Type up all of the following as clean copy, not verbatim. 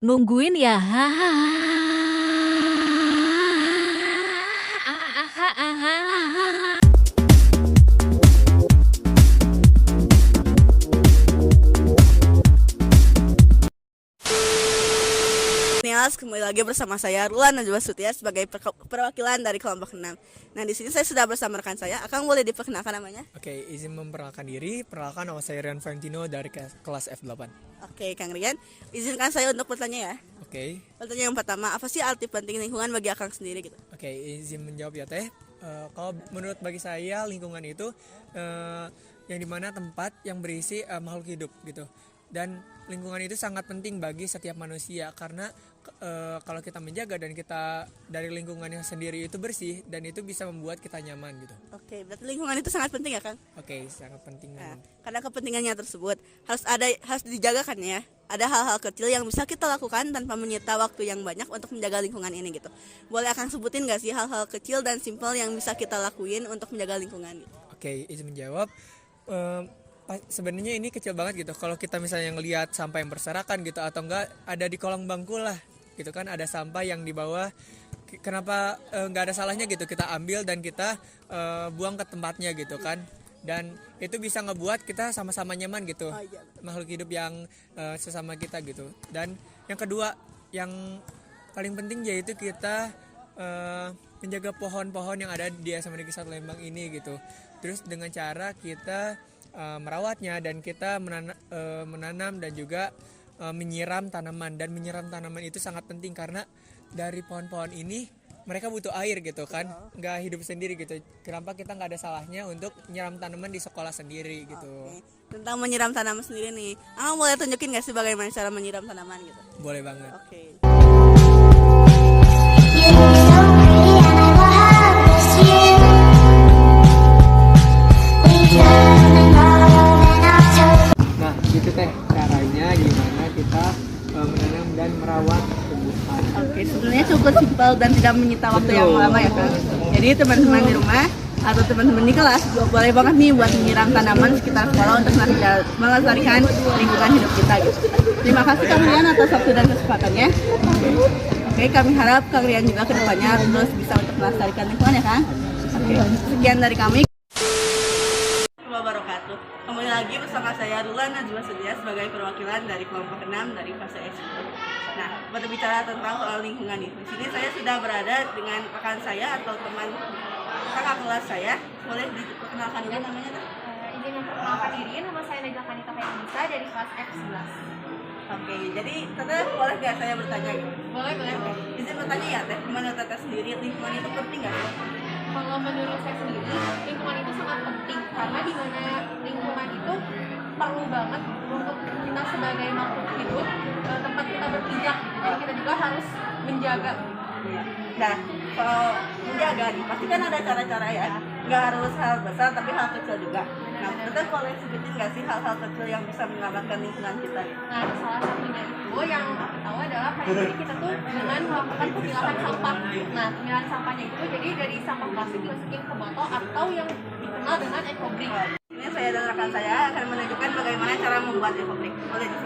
Nungguin ya? Nias, kembali lagi bersama saya Rulan Najwa Sutia sebagai perwakilan dari kelompok 6. Nah, di sini saya sudah bersama rekan saya. Akang boleh diperkenalkan namanya? Oke, izin memperkenalkan diri. Perkenalkan, nama saya Rian Valentino dari kelas F8. Oke, Kang Rian, izinkan saya untuk bertanya ya. Oke. Pertanyaan yang pertama, apa sih arti penting lingkungan bagi Akang sendiri gitu? Oke, izin menjawab ya Teh. Kalau menurut bagi saya lingkungan itu yang dimana tempat yang berisi makhluk hidup gitu. Dan lingkungan itu sangat penting bagi setiap manusia karena kalau kita menjaga dan kita dari lingkungannya sendiri itu bersih dan itu bisa membuat kita nyaman gitu. Oke, berarti lingkungan itu sangat penting ya, Kang? Oke, sangat penting. Nah, karena kepentingannya tersebut harus dijaga kan ya. Ada hal-hal kecil yang bisa kita lakukan tanpa menyita waktu yang banyak untuk menjaga lingkungan ini gitu. Boleh Akang sebutin gak sih hal-hal kecil dan simpel yang bisa kita lakuin untuk menjaga lingkungan gitu? Oke, izin menjawab. Sebenarnya ini kecil banget gitu. Kalau kita misalnya ngelihat sampah yang berserakan gitu atau enggak ada di kolong bangku lah gitu kan, ada sampah yang di bawah, kenapa nggak ada salahnya gitu kita ambil dan kita buang ke tempatnya gitu kan, dan itu bisa ngebuat kita sama-sama nyaman gitu, makhluk hidup yang sesama kita gitu. Dan yang kedua yang paling penting yaitu kita menjaga pohon-pohon yang ada di SMA Negeri 1 Lembang ini gitu. Terus dengan cara kita merawatnya dan kita menanam dan juga menyiram tanaman. Dan menyiram tanaman itu sangat penting karena dari pohon-pohon ini mereka butuh air gitu kan, nggak hidup sendiri gitu. Kenapa kita nggak ada salahnya untuk menyiram tanaman di sekolah sendiri gitu. Oke. Tentang menyiram tanaman sendiri nih, Akang boleh tunjukin gak sih bagaimana cara menyiram tanaman gitu? Boleh banget. Oke. Nah, gitu Teh caranya gimana kita menanam dan merawat tumbuhan. Oke, sebenarnya cukup simpel dan tidak menyita waktu yang lama ya kan. Jadi teman-teman di rumah atau teman-teman di kelas boleh banget nih buat menyiram tanaman sekitar sekolah untuk melestarikan lingkungan hidup kita gitu. Terima kasih Kang Rian atas waktu dan kesempatannya. Oke, kami harap Kang Rian juga kedepannya terus bisa untuk melestarikan lingkungan ya kan. Oke, sekian dari kami. Wabarakatuh. Kembali lagi bersama saya Rulan Najwa Sutia sebagai perwakilan dari kelompok 6 dari fase S. Nah, berbicara tentang lingkungan ini. Di sini saya sudah berada dengan rekan saya atau teman kakak kelas saya. Boleh diperkenalkan dengan namanya? Izin memperkenalkan diri, nama saya Najla Kanita Kayanisa dari kelas F11. Oke, jadi Teteh boleh nggak saya bertanya gitu? Boleh. Izin bertanya ya, Teh, gimana Teteh sendiri lingkungan itu penting nggak sih? Kalau menurut saya sendiri, lingkungan itu sangat penting karena di mana lingkungan itu perlu banget untuk kita sebagai makhluk hidup, tempat kita berpijak. Jadi kita juga harus menjaga. Nah, kalau menjaga nih, pasti kan ada cara-cara ya. Nggak harus hal besar, tapi hal kecil juga. Nah, Teteh boleh sebutin nggak sih hal-hal kecil yang bisa menyelamatkan lingkungan kita gitu? Nah, salah satunya itu yang aku tahu adalah kayak jadi kita tuh dengan melakukan pemilahan sampah. Nah, pemilahan sampahnya itu jadi dari sampah plastik dimasukin ke botol atau yang dikenal dengan ecobrik. Ini saya dan rekan saya akan menunjukkan bagaimana cara membuat ecobrik. Boleh di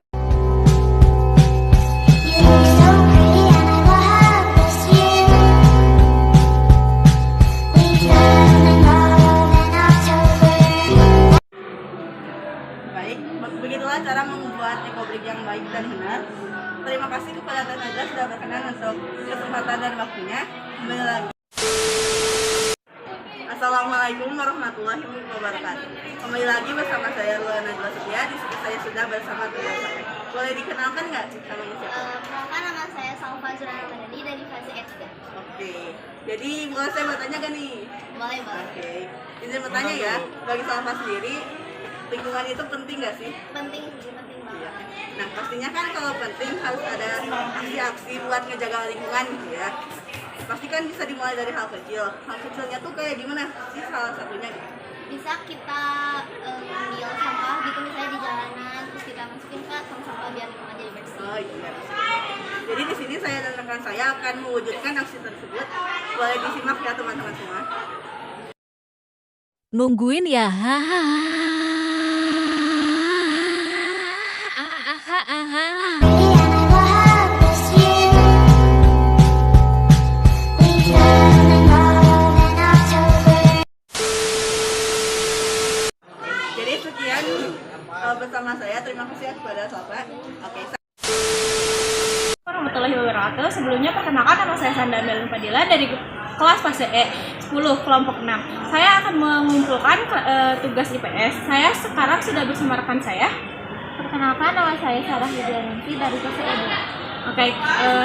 Baik, begitulah cara membuat ecobrik yang baik dan benar. Terima kasih kepada Teh Najla sudah berkenan untuk kesempatan dan waktunya. Kembali lagi. Assalamualaikum warahmatullahi wabarakatuh. Kembali lagi bersama saya Rulan Najwa Sutia. Di sini saya sudah bersama teman saya. Boleh dikenalkan nggak namanya siapa? Perkenalkan, nama saya Salva Zurana Madani dari fase F3. Oke. Jadi boleh saya bertanya gak nih? Boleh. Oke. Izin bertanya ya. Bagi Salva sendiri, lingkungan itu penting nggak sih? Penting banget. Nah, pastinya kan kalau penting harus ada aksi-aksi buat ngejaga lingkungan gitu ya. Pasti kan bisa dimulai dari hal kecil. Hal kecilnya tuh kayak gimana sih salah satunya gitu? Bisa kita ambil sampah gitu misalnya di jalanan, terus kita masukin ke tong sampah biar lingkungan jadi bersih. Oh iya. Jadi di sini saya dan rekan saya akan mewujudkan aksi tersebut. Boleh disimak ya teman-teman semua. Nungguin ya? saya Sanda Melin Fadila dari kelas fase E 10 kelompok 6. Saya akan mengumpulkan tugas IPS. Saya sekarang sudah bersama rekan saya. Perkenalkan, nama saya Sarah Yudianti dari fase E 2. Oke,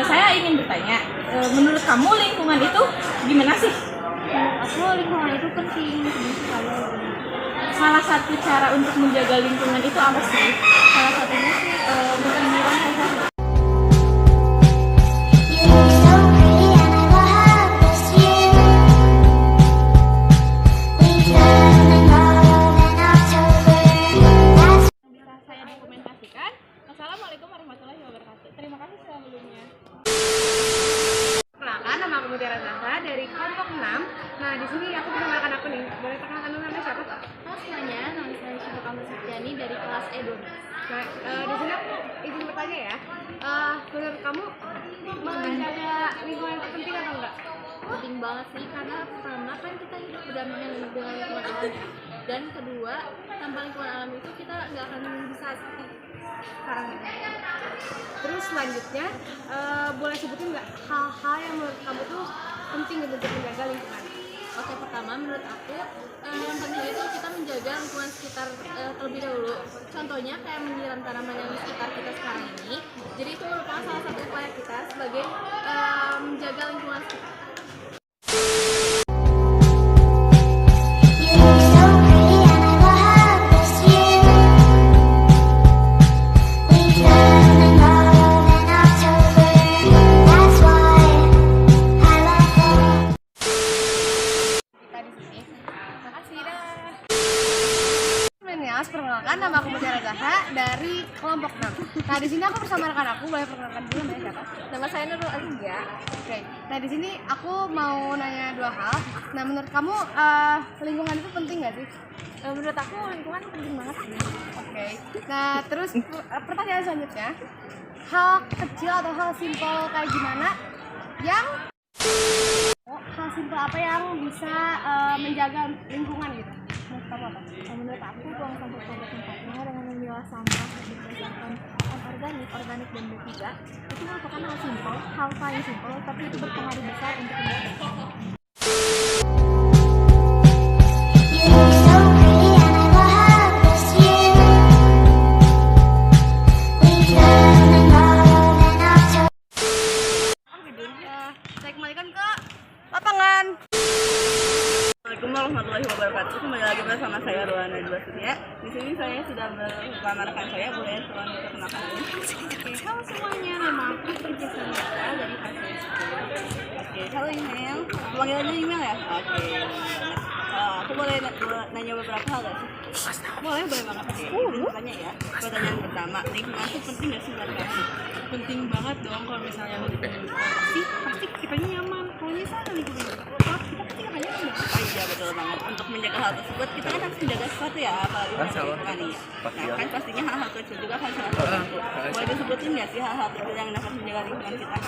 saya ingin bertanya, menurut kamu lingkungan itu gimana sih? Menurut aku lingkungan itu penting sekali. Salah satu cara untuk menjaga lingkungan itu apa sih? Salah satunya sih menyiram sampah. Bisa saya dokumentasikan. Assalamualaikum warahmatullahi wabarakatuh. Terima kasih sebelumnya. Perkenalkan, nama aku Mutiara Zahra dari kelompok 6. Nah, di sini aku bersama rekan aku nih. Boleh perkenalkan dulu namanya siapa? Halo semuanya, nama saya Syifa Kamil Septiani dari kelas E12. Nah, di sini aku izin bertanya ya. Menurut kamu menjaga lingkungan itu penting atau enggak? Penting banget sih, karena pertama kan kita hidup berdampingan dengan lingkungan alam, dan kedua tanpa lingkungan alam itu kita nggak akan bisa seperti sekarang ini. Terus selanjutnya, boleh sebutin nggak hal-hal yang menurut kamu tuh penting untuk menjaga lingkungan? Oke, pertama menurut aku yang penting itu kita menjaga lingkungan sekitar terlebih dahulu. Contohnya kayak menyiram tanaman yang di sekitar kita sekarang ini. Jadi itu merupakan salah satu upaya kita sebagai menjaga lingkungan sekitar. Perkenalkan, nama aku Mutiara Zahra dari kelompok 6. Nah, di sini aku bersama rekan aku. Boleh perkenalkan dulu namanya siapa? Nama saya Nurul Azizia. Oke. Nah, di sini aku mau nanya dua hal. Nah, menurut kamu lingkungan itu penting nggak sih? Menurut aku lingkungan penting banget sih. Oke. Nah, terus pertanyaan selanjutnya, hal kecil atau hal simpel kayak gimana yang hal simpel apa yang bisa menjaga lingkungan gitu? Menurut kamu apa? Menurut aku buang sampah pada tempatnya dengan memilah sampah berdasarkan organik dan B3 itu merupakan hal paling simpel, tapi itu berpengaruh besar untuk menjaga. Saya kembalikan ke lapangan. Assalamualaikum warahmatullahi wabarakatuh. Kembali lagi bersama saya Ruana Dwasurya. Di sini saya sudah bersama rekan saya. Boleh tolong diperkenalkan dulu. Oke, halo semuanya, nama aku Putri Sanita dari fase 10. Oke, halo Email. Panggilannya email ya? Oke. Aku boleh nanya beberapa hal gak sih? Boleh banget. Oke, ini tanya ya. Pertanyaan pertama, lingkungan itu penting gak sih buat kamu? Penting banget dong kalau misalnya pasti kitanya nyaman. Kalau misalnya lingkungan kita pasti nggak nyaman. Oh iya, betul banget. Untuk menjaga hal tersebut, kita kan harus menjaga sesuatu ya, apalagi menjaga lingkungan ya. Nah, kan pastinya hal-hal kecil juga kan salah satu. Boleh disebutin nggak sih hal-hal kecil yang dapat menjaga lingkungan kita?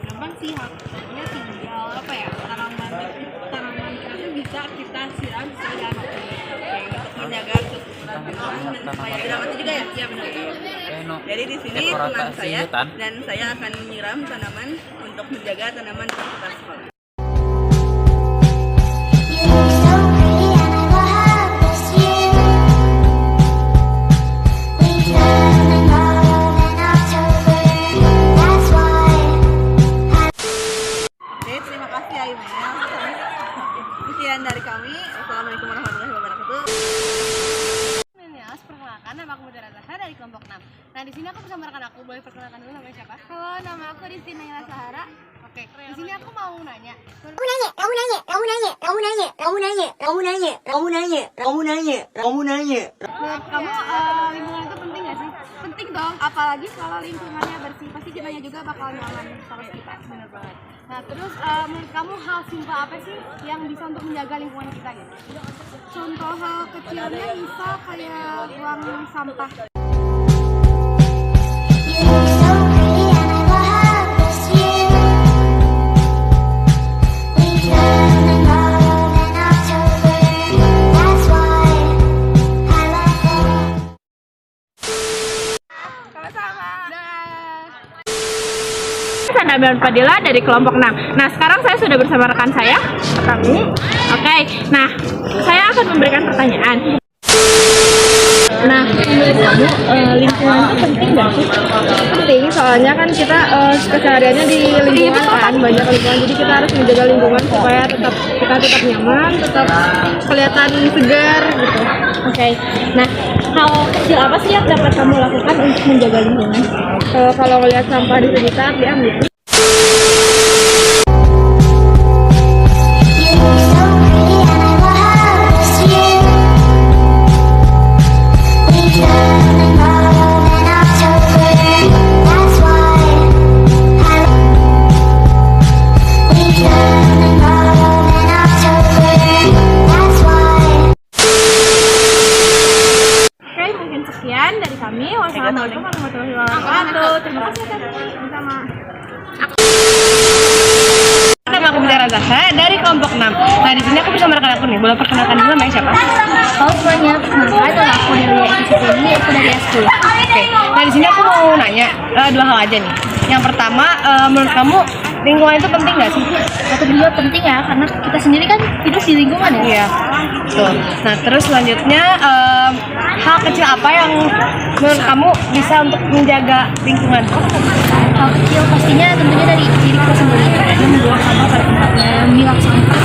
Gampang sih, haknya tinggal apa ya, tanaman kita tuh bisa kita siram sesuai dengan waktunya. Oke, untuk menjaga kesuburan lingkungan dan supaya tidak mati juga ya? Iya benar. Jadi di sini teman saya dan saya akan menyiram tanaman untuk menjaga tanaman di sekitar sekolah. Oke, terima kasih ya Email. Sekian dari kami. Assalamualaikum warahmatullahi wabarakatuh. Perkenalkan, nama aku Mutiara Zahra dari kelompok 6. Nah, di sini aku bersama rekan aku. Boleh perkenalkan dulu namanya siapa? Halo, nama aku Rizky Naila Sahara. Oke, di sini aku mau nanya. Menurut kamu lingkungan itu penting nggak sih? Penting dong, apalagi kalau lingkungannya bersih, pasti kitanya juga bakal nyaman sama kita. Bener banget. Nah, terus menurut kamu hal simpel apa sih yang bisa untuk menjaga lingkungan kita gitu? Contoh hal kecilnya bisa kayak buang sampah. Febian Fadila dari kelompok 6. Nah, sekarang saya sudah bersama rekan saya, Kami. Oke, nah saya akan memberikan pertanyaan. Nah, menurut kamu lingkungan itu penting nggak sih? Penting, soalnya kan kita kesehariannya di lingkungan kan, banyak lingkungan, jadi kita harus menjaga lingkungan supaya kita tetap nyaman, tetap kelihatan segar gitu. Oke, nah hal kecil apa sih yang dapat kamu lakukan untuk menjaga lingkungan? Kalau ngelihat sampah di sekitar diambil. Oke, mungkin sekian dari kami. Wassalamualaikum warahmatullahi wabarakatuh. Terima kasih sama. Nama aku Bintara Zahra dari kelompok 6. Nah, di sini aku bersama rekan aku nih. Boleh perkenalkan dulu namanya siapa? Halo semuanya, perkenalkan aku dari ini, aku dari S10. Oke. Nah, di sini aku mau nanya dua hal aja nih. Yang pertama, menurut kamu lingkungan itu penting nggak sih? Satu dua penting ya, karena kita sendiri kan hidup di lingkungan ya. Iya. Tuh. Nah, terus selanjutnya hal kecil apa yang menurut kamu bisa untuk menjaga lingkungan? Hal kecil pastinya tentunya dari diri kita sendiri. Membuang sampah pada tempatnya, memilah sampah.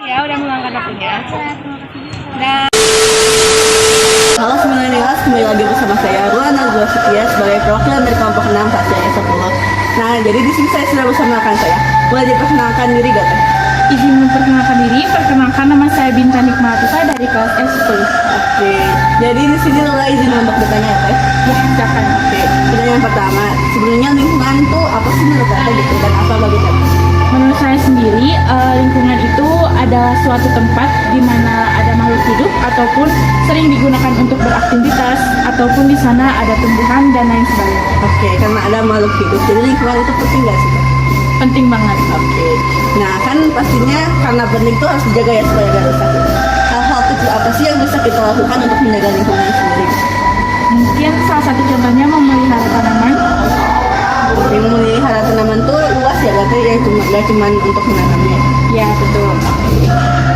Ya, udah meluangkan waktunya. Halo semuanya, kembali lagi bersama saya Ruana Gua Setia sebagai perwakilan dari kelompok 6 Tasya S10. Nah, jadi di sini saya sudah bersama rekan saya. Boleh diperkenalkan diri gak Teh? Izin memperkenalkan diri, perkenalkan nama saya Bintan Hikmatusa dari kelas S10. Oke. Jadi di sini Lola izin untuk bertanya ya Teh. Ya, silakan. Oke. Pertanyaan pertama, sebenarnya lingkungan itu apa sih menurut Teh gitu dan apa bagi Teh? Menurut saya sendiri, lingkungan itu adalah suatu tempat di mana ada makhluk hidup ataupun sering digunakan untuk beraktivitas ataupun di sana ada tumbuhan dan lain sebagainya. Oke, karena ada makhluk hidup, jadi lingkungan itu penting gak sih Teh? Penting banget. Oke. Nah, kan pastinya karena penting itu harus dijaga ya supaya gak rusak. Hal-hal kecil apa sih yang bisa kita lakukan untuk menjaga lingkungan sendiri? Mungkin salah satu contohnya memelihara tanaman. Yang memelihara tanaman tuh luas ya, berarti ya gak cuma untuk menanamnya. Ya, betul.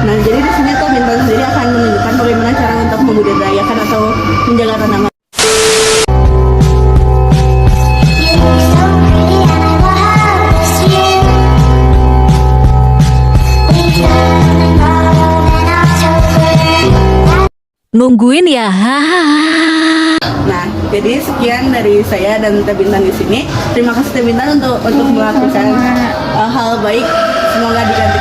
Nah, jadi di sini tuh Bintang sendiri akan menunjukkan bagaimana cara untuk membudidayakan atau menjaga tanaman. Nungguin ya. Nah, jadi sekian dari saya dan Teh Bintang di sini. Terima kasih Teh Bintang untuk melakukan hal baik. Semoga diganti